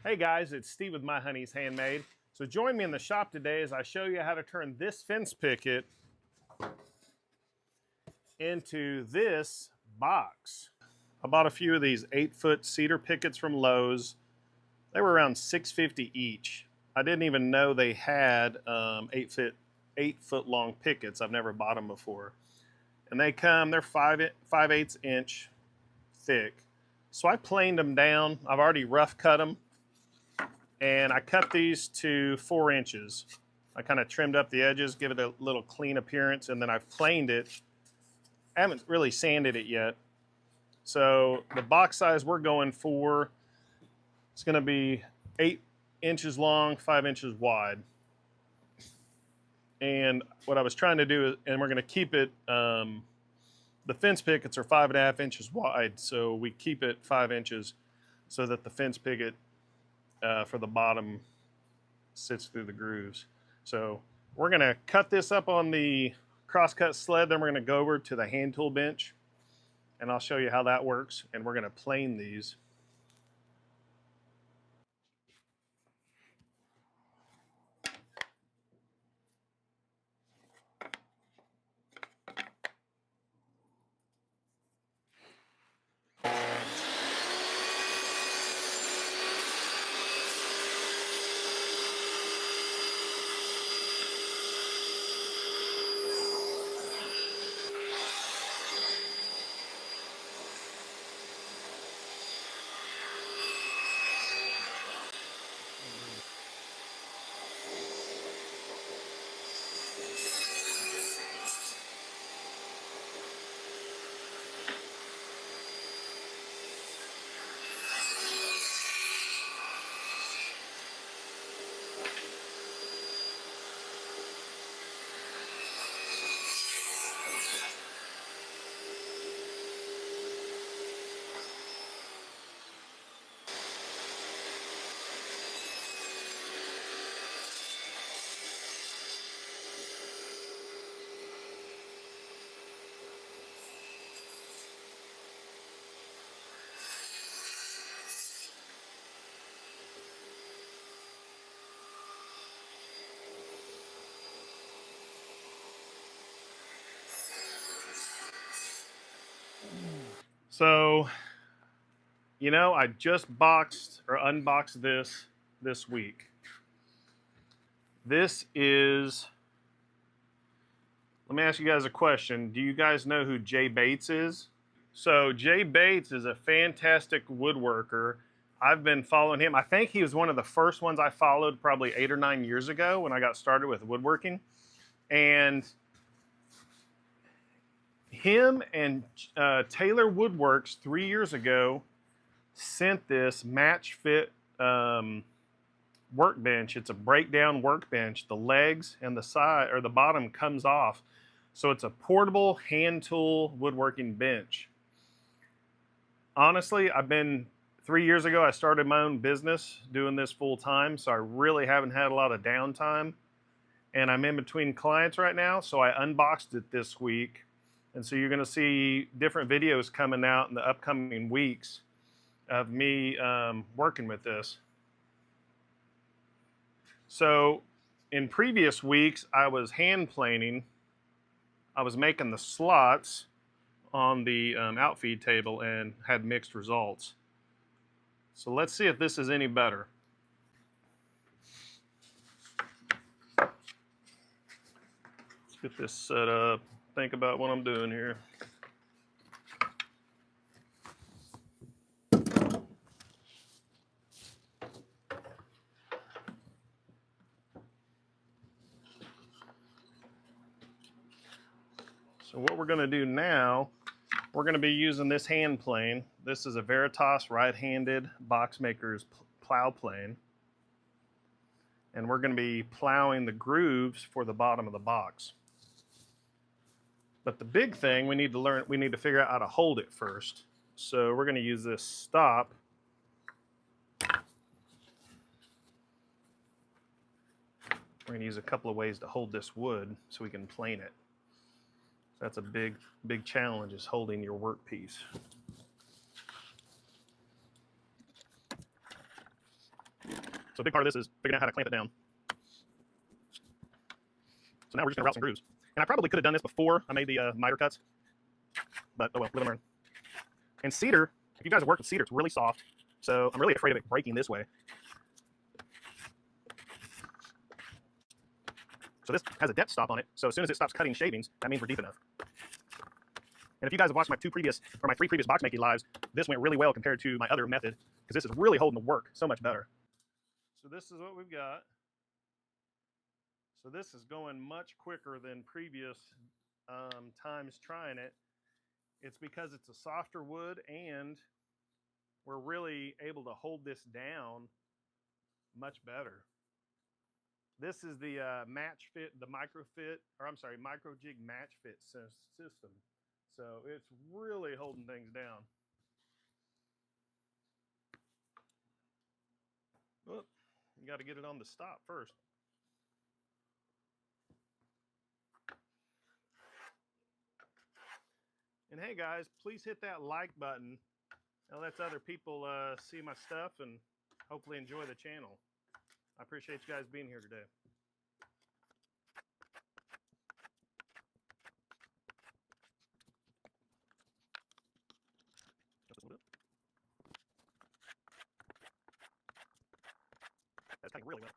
Hey guys, it's Steve with My Honey's Handmade. So join me in the shop today as I show you how to turn this fence picket into this box. I bought a few of these 8-foot cedar pickets from Lowe's. They were around $6.50 each. I didn't even know they had 8-foot long pickets. I've never bought them before. And they're 5/8 inch thick. So I planed them down. I've already rough cut them. And I cut these to 4 inches. I kind of trimmed up the edges, give it a little clean appearance, and then I've planed it. I haven't really sanded it yet. So the box size we're going for, it's going to be 8 inches long, 5 inches wide. And what I was trying to do is, and we're going to keep it, the fence pickets are 5.5 inches wide, so we keep it 5 inches so that the fence picket for the bottom sits through the grooves. So we're going to cut this up on the crosscut sled, then we're going to go over to the hand tool bench and I'll show you how that works, and we're going to plane these. So, you know, I just boxed or unboxed this week. This is, let me ask you guys a question. Do you guys know who Jay Bates is? So Jay Bates is a fantastic woodworker. I've been following him. I think he was one of the first ones I followed probably 8 or 9 years ago when I got started with woodworking. And him and Taylor Woodworks 3 years ago sent this match fit workbench. It's a breakdown workbench. The legs and the side or the bottom comes off. So it's a portable hand tool woodworking bench. Honestly, 3 years ago, I started my own business doing this full time. So I really haven't had a lot of downtime. And I'm in between clients right now. So I unboxed it this week. And so you're going to see different videos coming out in the upcoming weeks of me working with this. So in previous weeks, I was hand planing. I was making the slots on the outfeed table and had mixed results. So let's see if this is any better. Let's get this set up. Think about what I'm doing here. So what we're going to do now, we're going to be using this hand plane. This is a Veritas right-handed boxmaker's plow plane. And we're going to be plowing the grooves for the bottom of the box. But the big thing we need to figure out how to hold it first. So we're going to use this stop. We're going to use a couple of ways to hold this wood so we can plane it. That's a big challenge, is holding your workpiece. So a big part of this is figuring out how to clamp it down. So now we're just gonna route some grooves. And I probably could have done this before I made the miter cuts, but oh well, live and learn. And cedar, if you guys have worked with cedar, it's really soft. So I'm really afraid of it breaking this way. So this has a depth stop on it. So as soon as it stops cutting shavings, that means we're deep enough. And if you guys have watched my 3 previous box making lives, this went really well compared to my other method, because this is really holding the work so much better. So this is what we've got. So this is going much quicker than previous times trying it. It's because it's a softer wood and we're really able to hold this down much better. This is the match fit, the micro jig match fit system. So it's really holding things down. Whoop, you got to get it on the stop first. And hey guys, please hit that like button. That lets other people see my stuff and hopefully enjoy the channel. I appreciate you guys being here today. That's cutting really well.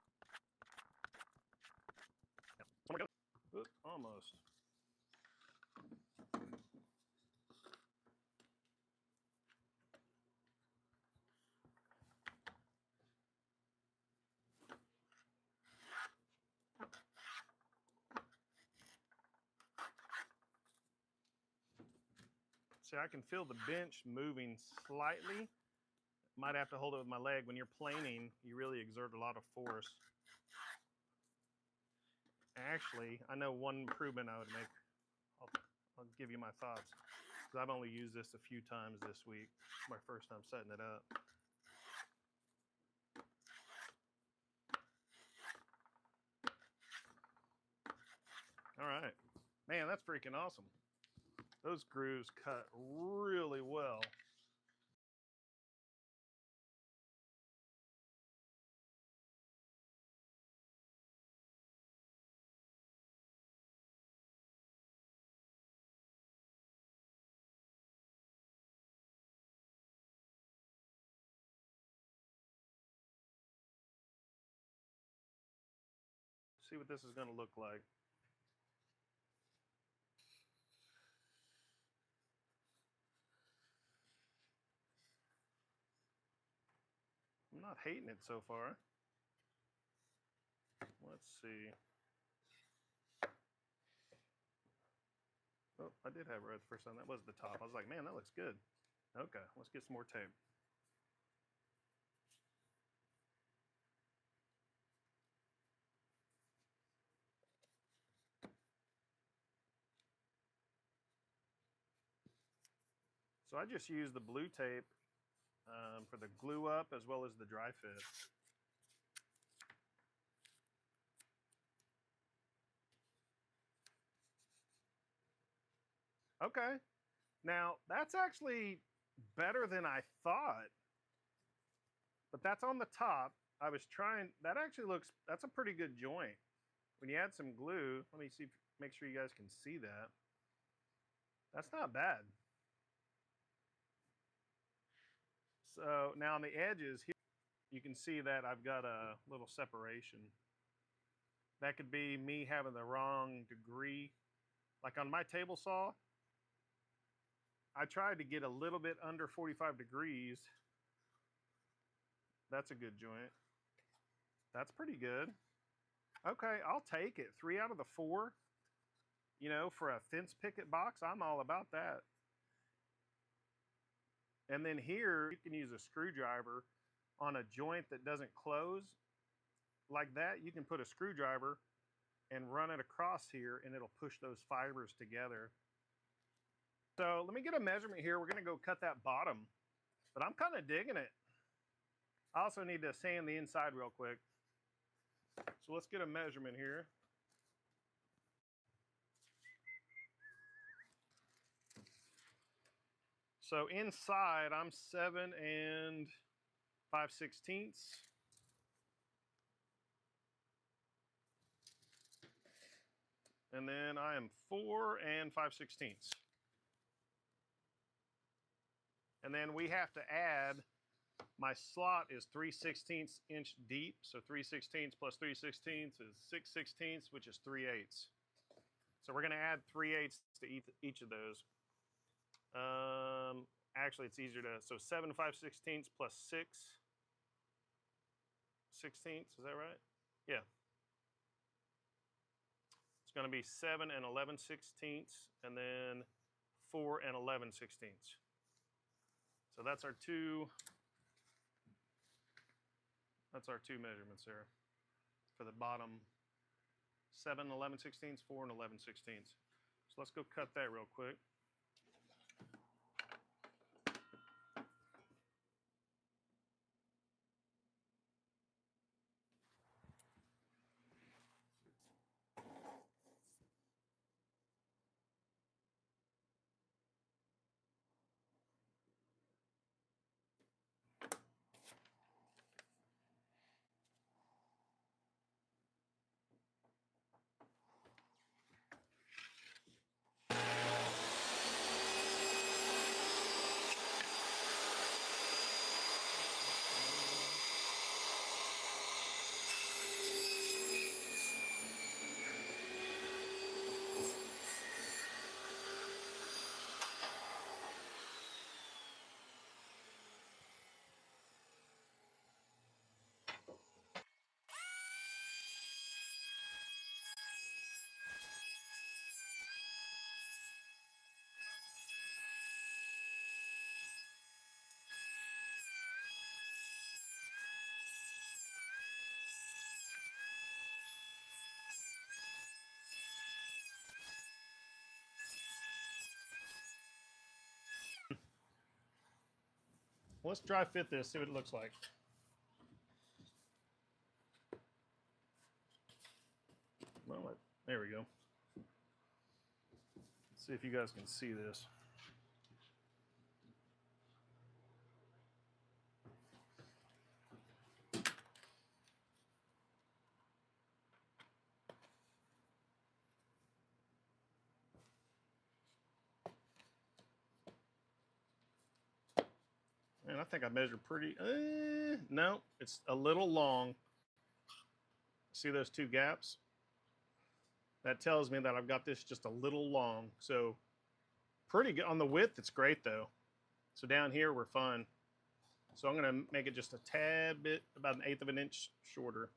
Yeah. Somewhere goes. Oop, almost. See, I can feel the bench moving slightly. Might have to hold it with my leg. When you're planing, you really exert a lot of force. Actually, I know one improvement I would make. I'll give you my thoughts, because I've only used this a few times this week. It's my first time setting it up. All right. Man, that's freaking awesome. Those grooves cut really well. See what this is going to look like. I'm not hating it so far. Let's see. Oh, I did have it right the first time. That was the top. I was like, man, that looks good. Okay, let's get some more tape. So I just use the blue tape for the glue up as well as the dry fit. Okay, now that's actually better than I thought, but that's on the top. I was trying, that actually looks, that's a pretty good joint. When you add some glue, let me see, make sure you guys can see that. That's not bad. So now on the edges here, you can see that I've got a little separation. That could be me having the wrong degree. Like on my table saw, I tried to get a little bit under 45 degrees. That's a good joint. That's pretty good. Okay, I'll take it. 3 out of the 4. You know, for a fence picket box, I'm all about that. And then here, you can use a screwdriver on a joint that doesn't close. Like that, you can put a screwdriver and run it across here, and it'll push those fibers together. So let me get a measurement here. We're gonna go cut that bottom, but I'm kind of digging it. I also need to sand the inside real quick. So let's get a measurement here. So inside, I'm 7 5/16. And then I am 4 5/16. And then we have to add, my slot is 3/16 inch deep. So 3/16 plus 3/16 is 6/16, which is 3/8. So we're going to add 3/8 to each of those. Actually, it's easier to, so 7 5/16 plus 6/16, is that right? Yeah. It's going to be 7 11/16, and then 4 11/16. So that's our two measurements there for the bottom. 7 11/16, 4 11/16. So let's go cut that real quick. Let's dry fit this, see what it looks like. Well, there we go. Let's see if you guys can see this. And I think I measured pretty, no, it's a little long. See those two gaps? That tells me that I've got this just a little long. So pretty good on the width, it's great though. So down here we're fine. So I'm gonna make it just a tad bit, about 1/8 of an inch shorter.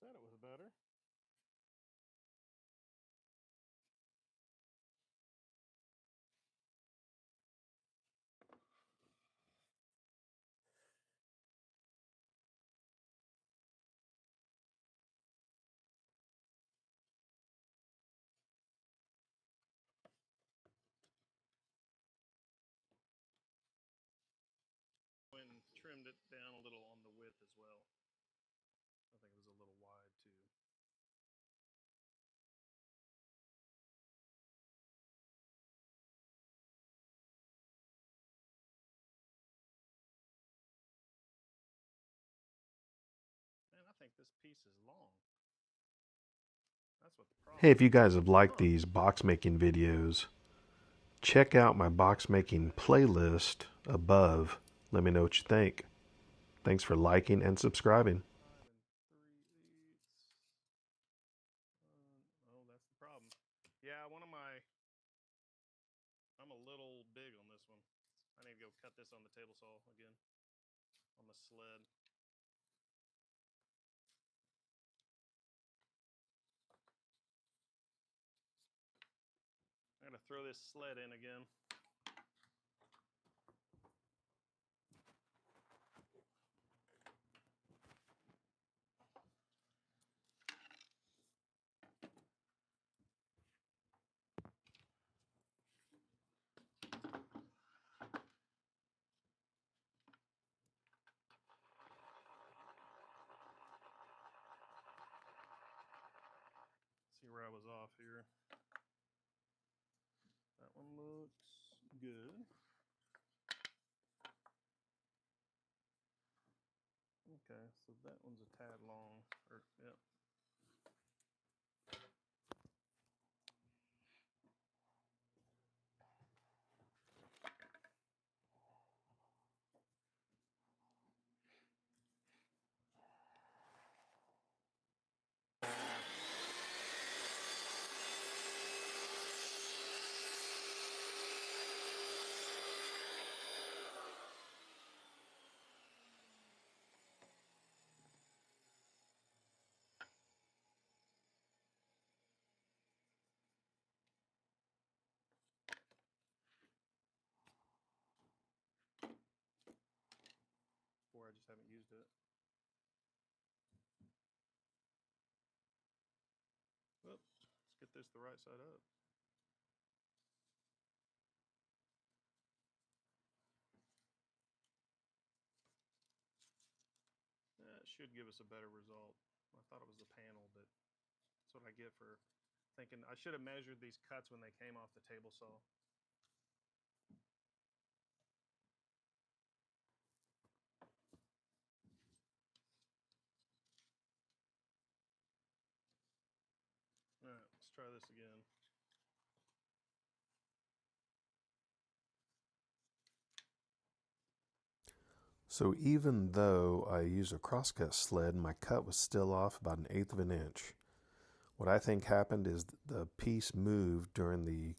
Said it was better. And trimmed it down a little on the width as well. I think it was a little wide too. Man, I think this piece is long. That's what the problem. Hey, if you guys have liked these box making videos, check out my box making playlist above. Let me know what you think. Thanks for liking and subscribing. 5 3/8. Oh, that's the problem. Yeah, I'm a little big on this one. I need to go cut this on the table saw again, on the sled. I gotta throw this sled in again. See where I was off here. good. Okay, so that one's a tad long. Yep. Or I just haven't used it. Well, let's get this the right side up. That should give us a better result. I thought it was the panel, but that's what I get for thinking. I should have measured these cuts when they came off the table saw. All right, let's try this again. So even though I used a crosscut sled, my cut was still off about 1/8 of an inch. What I think happened is the piece moved during the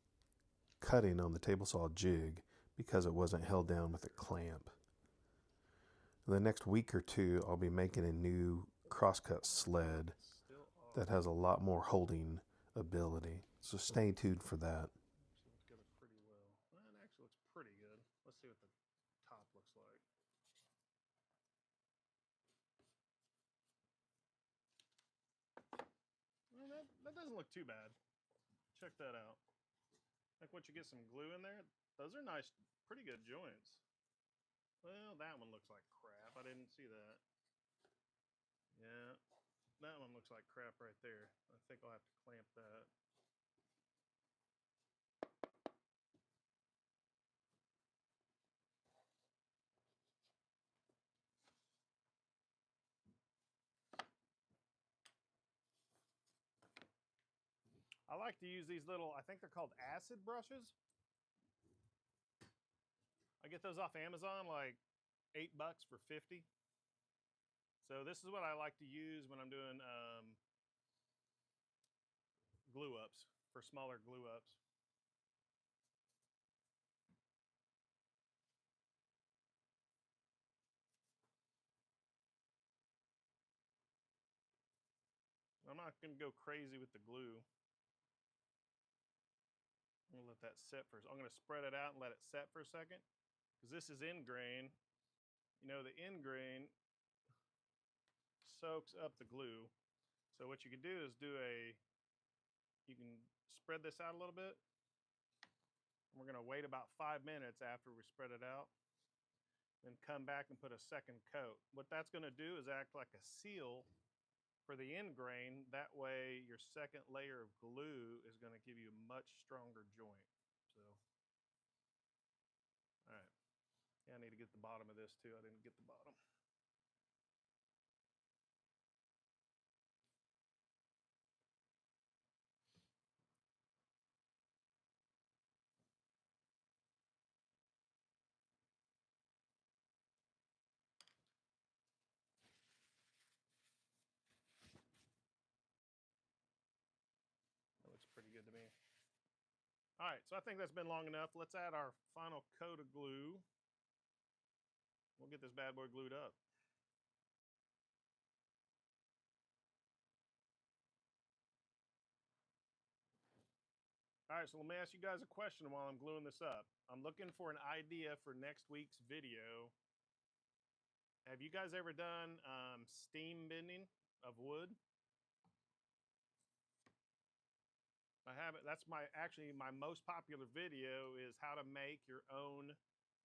cutting on the table saw jig because it wasn't held down with a clamp. In the next week or two, I'll be making a new crosscut sled that has a lot more holding ability. So stay tuned for that. Actually looks together pretty well. Well, it actually looks pretty good. Let's see what the top looks like. Well, that doesn't look too bad. Check that out. Like once you get some glue in there, those are nice, pretty good joints. Well, that one looks like crap. I didn't see that. Yeah, that one looks like crap right there. I think I'll have to clamp that. I like to use these little, I think they're called acid brushes. I get those off Amazon, like $8 for 50. So this is what I like to use when I'm doing glue ups, for smaller glue ups. I'm not going to go crazy with the glue. I'm going to let that set first. I'm going to spread it out and let it set for a second, because this is end grain. You know, the end grain soaks up the glue. So what you can do is you can spread this out a little bit. We're going to wait about 5 minutes after we spread it out, then come back and put a second coat. What that's going to do is act like a seal for the end grain. That way your second layer of glue is going to give you a much stronger joint. So, all right. Yeah, I need to get the bottom of this too. I didn't get the bottom. That looks pretty good to me. All right, so I think that's been long enough. Let's add our final coat of glue. We'll get this bad boy glued up. All right, so let me ask you guys a question while I'm gluing this up. I'm looking for an idea for next week's video. Have you guys ever done steam bending of wood? I haven't. That's actually my most popular video is how to make your own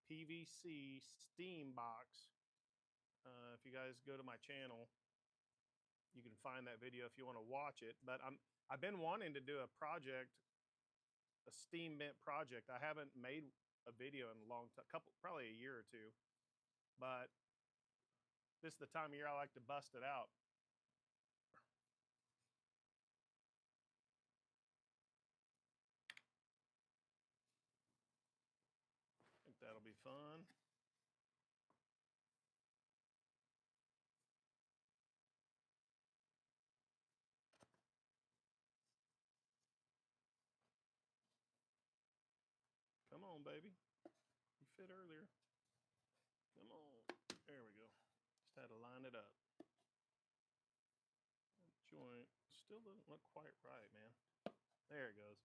PVC steam box. If you guys go to my channel, you can find that video if you want to watch it. But I've been wanting to do a project, a steam bent project. I haven't made a video in a long time, probably a year or two. But this is the time of year I like to bust it out. I think that'll be fun. Come on, baby. You fit earlier. Come on. There we go. Just had to line it up. That joint still doesn't look quite right, man. There it goes.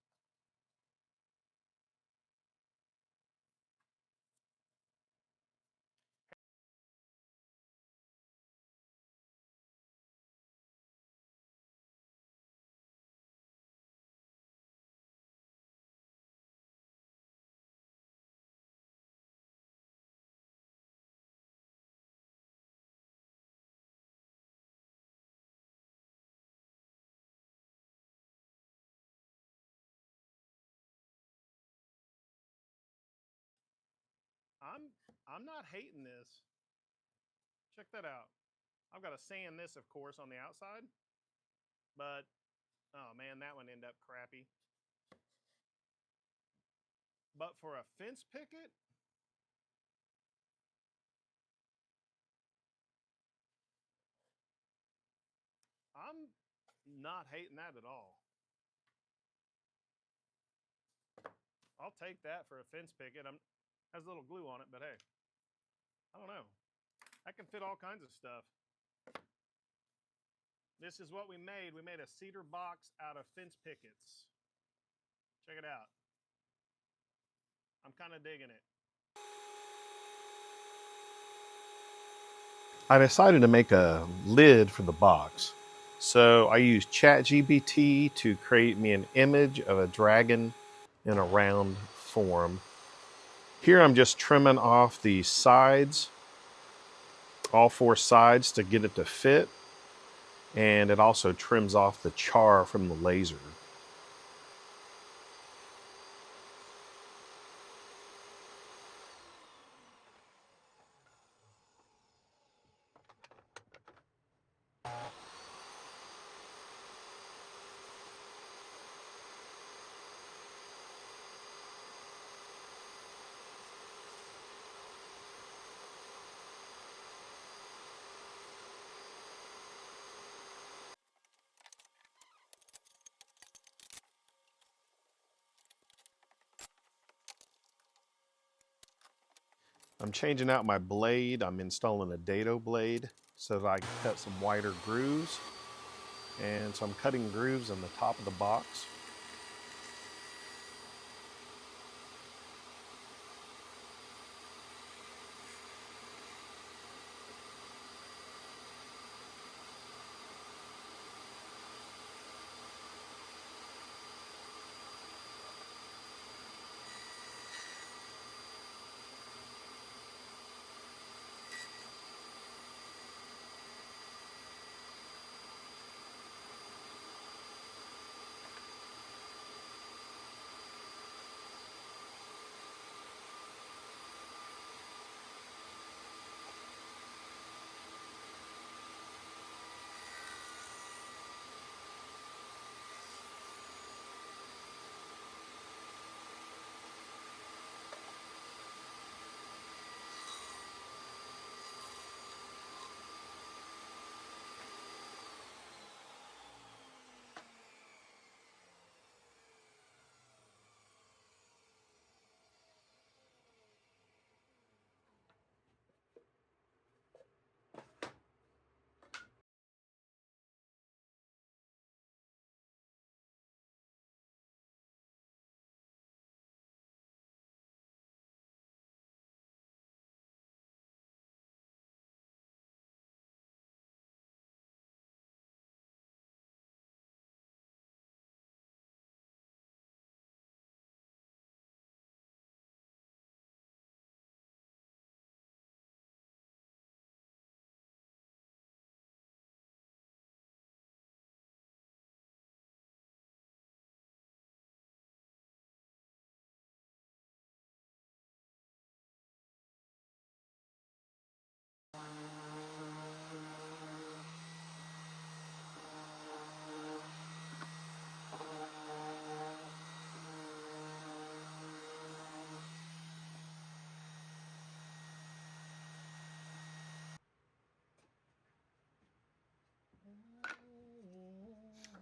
I'm not hating this. Check that out. I've got to sand this, of course, on the outside. But, oh man, that one ended up crappy. But for a fence picket, I'm not hating that at all. I'll take that for a fence picket. Has a little glue on it, but hey, I don't know. I can fit all kinds of stuff. This is what we made. We made a cedar box out of fence pickets. Check it out. I'm kind of digging it. I decided to make a lid for the box. So I used ChatGPT to create me an image of a dragon in a round form. Here I'm just trimming off the sides, all four sides, to get it to fit. And it also trims off the char from the laser. I'm changing out my blade. I'm installing a dado blade so that I can cut some wider grooves. And so I'm cutting grooves on the top of the box.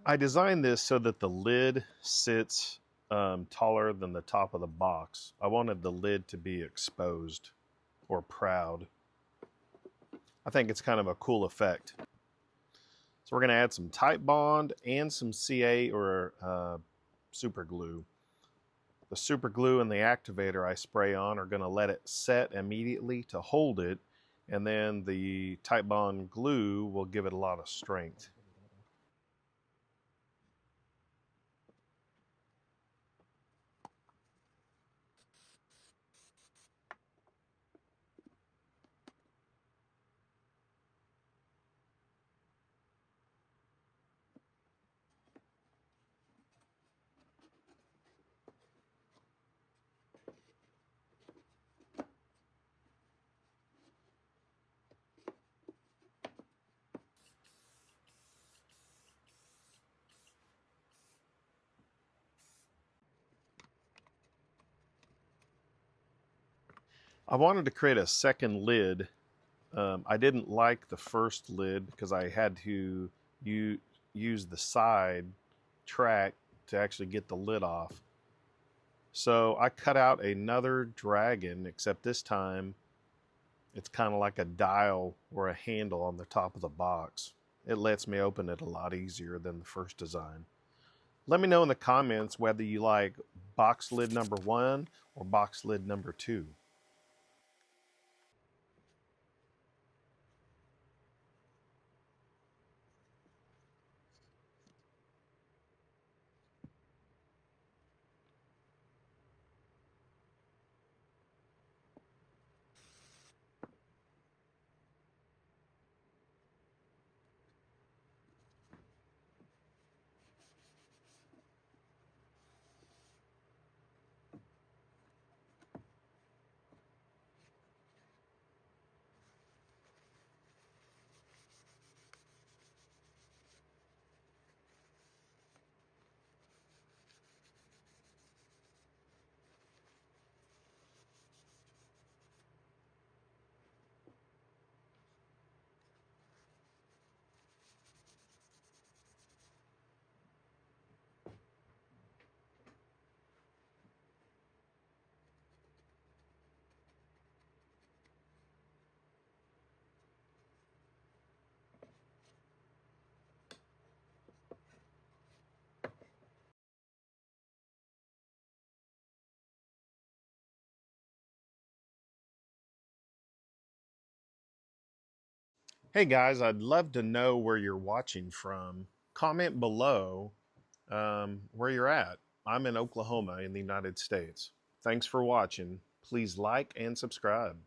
I designed this so that the lid sits taller than the top of the box. I wanted the lid to be exposed or proud. I think it's kind of a cool effect. So we're going to add some Type Bond and some CA or super glue. The super glue and the activator I spray on are going to let it set immediately to hold it, and then the Type Bond glue will give it a lot of strength. I wanted to create a second lid. I didn't like the first lid because I had to use the side track to actually get the lid off. So I cut out another dragon, except this time it's kind of like a dial or a handle on the top of the box. It lets me open it a lot easier than the first design. Let me know in the comments whether you like box lid number 1 or box lid number 2. Hey guys, I'd love to know where you're watching from. Comment below where you're at. I'm in Oklahoma in the United States. Thanks for watching. Please like and subscribe.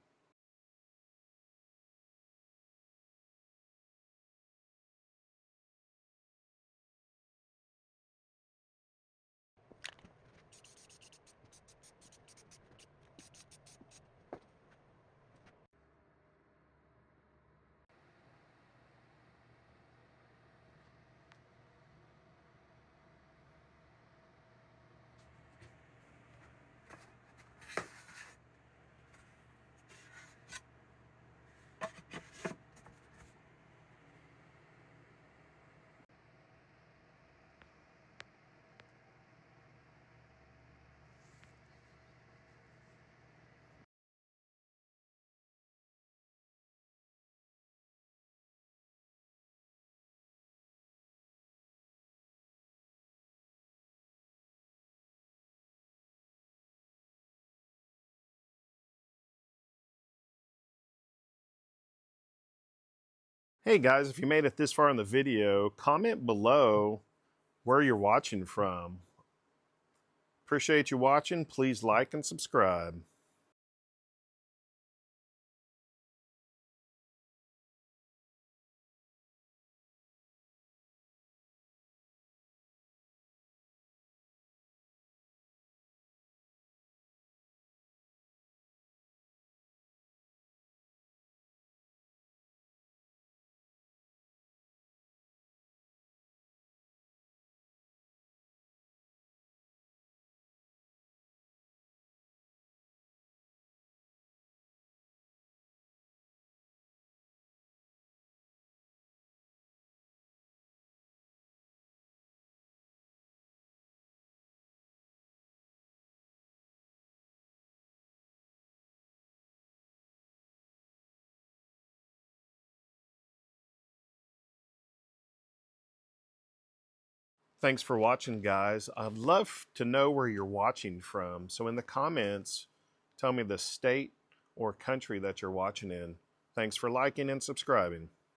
Hey guys, if you made it this far in the video, comment below where you're watching from. Appreciate you watching. Please like and subscribe. Thanks for watching, guys. I'd love to know where you're watching from. So in the comments, tell me the state or country that you're watching in. Thanks for liking and subscribing.